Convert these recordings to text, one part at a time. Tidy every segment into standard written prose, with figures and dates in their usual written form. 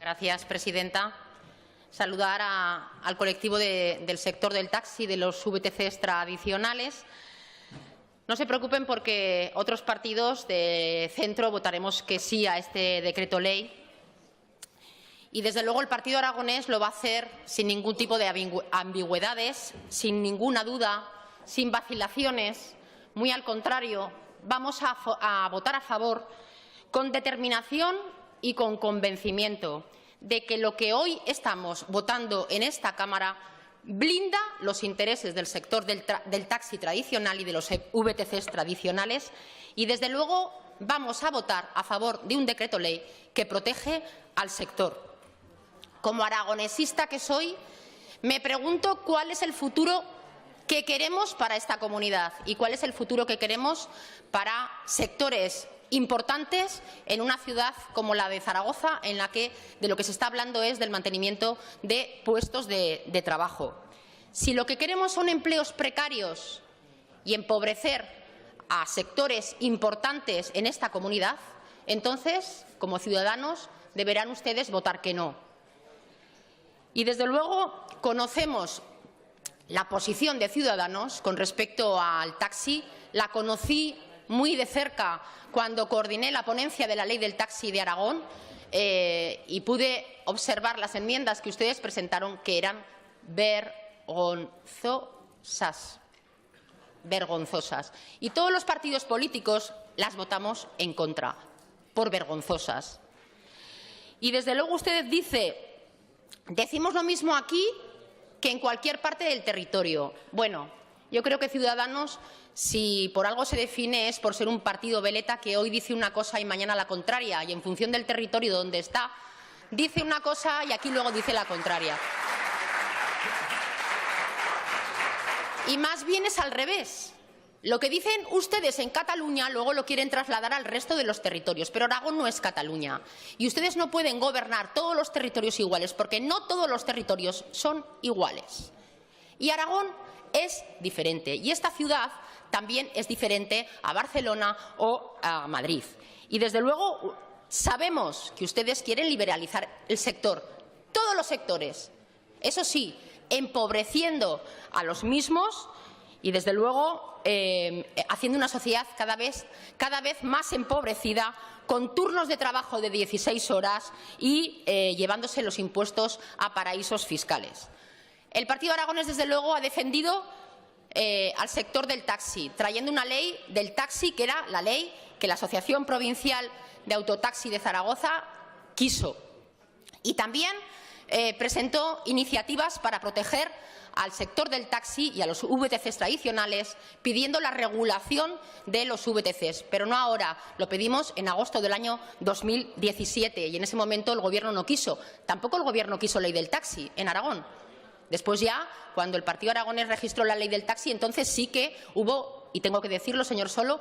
Gracias, presidenta. Saludar al colectivo del sector del taxi, de los VTCs tradicionales. No se preocupen porque otros partidos de centro votaremos que sí a este decreto ley. Y, desde luego, el Partido Aragonés lo va a hacer sin ningún tipo de ambigüedades, sin ninguna duda, sin vacilaciones. Muy al contrario, vamos a votar a favor con determinación y con convencimiento de que lo que hoy estamos votando en esta Cámara blinda los intereses del sector del taxi tradicional y de los VTCs tradicionales y, desde luego, vamos a votar a favor de un decreto ley que protege al sector. Como aragonesista que soy, me pregunto cuál es el futuro que queremos para esta comunidad y cuál es el futuro que queremos para sectores importantes en una ciudad como la de Zaragoza, en la que de lo que se está hablando es del mantenimiento de puestos de trabajo. Si lo que queremos son empleos precarios y empobrecer a sectores importantes en esta comunidad, entonces, como ciudadanos, deberán ustedes votar que no. Y, desde luego, conocemos la posición de Ciudadanos con respecto al taxi. La conocí muy de cerca cuando coordiné la ponencia de la Ley del Taxi de Aragón y pude observar las enmiendas que ustedes presentaron, que eran vergonzosas. Y todos los partidos políticos las votamos en contra, por vergonzosas. Y, desde luego, usted decimos lo mismo aquí que en cualquier parte del territorio. Bueno, yo creo que Ciudadanos, si por algo se define, es por ser un partido veleta que hoy dice una cosa y mañana la contraria, y en función del territorio donde está, dice una cosa y aquí luego dice la contraria. Y más bien es al revés. Lo que dicen ustedes en Cataluña luego lo quieren trasladar al resto de los territorios, pero Aragón no es Cataluña. Y ustedes no pueden gobernar todos los territorios iguales, porque no todos los territorios son iguales. Y Aragón es diferente. Y esta ciudad también es diferente a Barcelona o a Madrid. Y, desde luego, sabemos que ustedes quieren liberalizar el sector, todos los sectores. Eso sí, empobreciendo a los mismos y, desde luego, haciendo una sociedad cada vez más empobrecida, con turnos de trabajo de 16 horas y llevándose los impuestos a paraísos fiscales. El Partido Aragonés, desde luego, ha defendido al sector del taxi, trayendo una ley del taxi que era la ley que la Asociación Provincial de Autotaxi de Zaragoza quiso. Y también presentó iniciativas para proteger al sector del taxi y a los VTCs tradicionales, pidiendo la regulación de los VTCs. Pero no ahora, lo pedimos en agosto del año 2017 y en ese momento el Gobierno no quiso. Tampoco el Gobierno quiso ley del taxi en Aragón. Después, ya, cuando el Partido Aragonés registró la ley del taxi, entonces sí que hubo, y tengo que decirlo, señor Soro,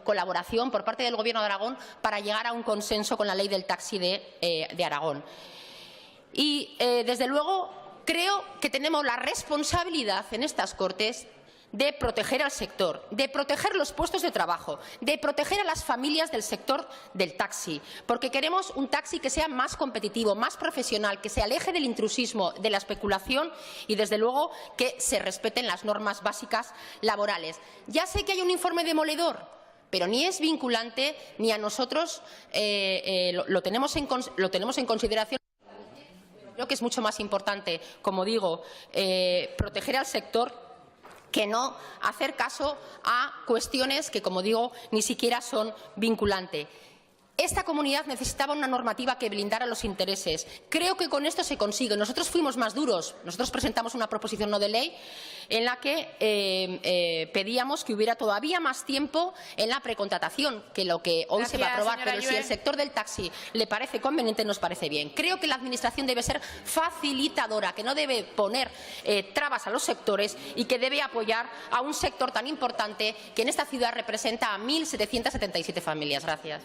colaboración por parte del Gobierno de Aragón para llegar a un consenso con la ley del taxi de Aragón. Y, desde luego, creo que tenemos la responsabilidad en estas Cortes de proteger al sector, de proteger los puestos de trabajo, de proteger a las familias del sector del taxi, porque queremos un taxi que sea más competitivo, más profesional, que se aleje del intrusismo, de la especulación y, desde luego, que se respeten las normas básicas laborales. Ya sé que hay un informe demoledor, pero ni es vinculante ni a nosotros lo tenemos en consideración. Creo que es mucho más importante, como digo, proteger al sector que no hacer caso a cuestiones que, como digo, ni siquiera son vinculantes. Esta comunidad necesitaba una normativa que blindara los intereses. Creo que con esto se consigue. Nosotros fuimos más duros. Nosotros presentamos una proposición no de ley en la que pedíamos que hubiera todavía más tiempo en la precontratación que lo que hoy se va a aprobar. Pero si el sector del taxi le parece conveniente, nos parece bien. Creo que la Administración debe ser facilitadora, que no debe poner trabas a los sectores y que debe apoyar a un sector tan importante que en esta ciudad representa a 1.777 familias. Gracias.